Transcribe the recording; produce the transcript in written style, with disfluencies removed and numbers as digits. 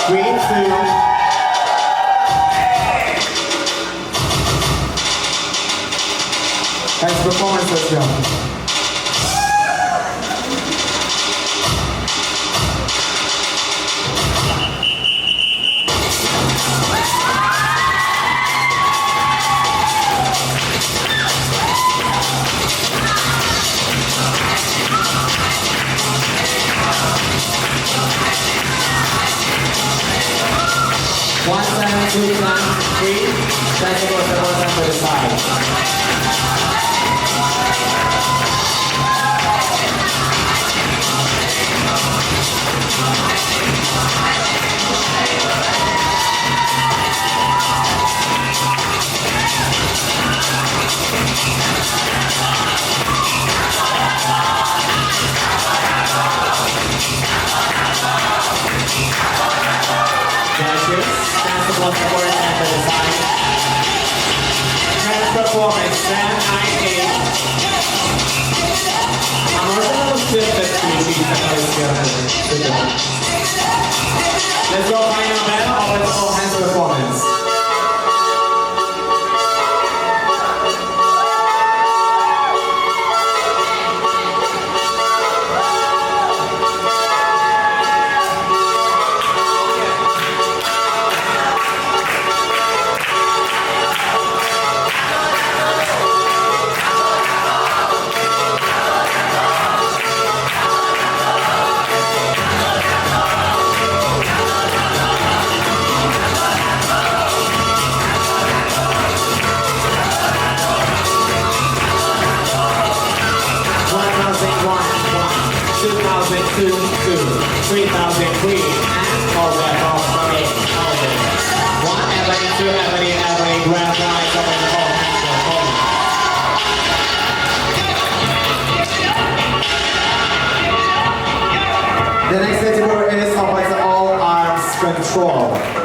3, 2. Nice performance, let's go. One time, two times, 3. Second goes the one time to the side. That's the one support and the design. Next performance, 798. I'm also stiff that let's go final medal of the all hands performance. Two, 3,003, and all that off, sorry, all that. 1, Ebony, 2, Ebony, Ebony, grand prize up in the ball. The next category is all arms control.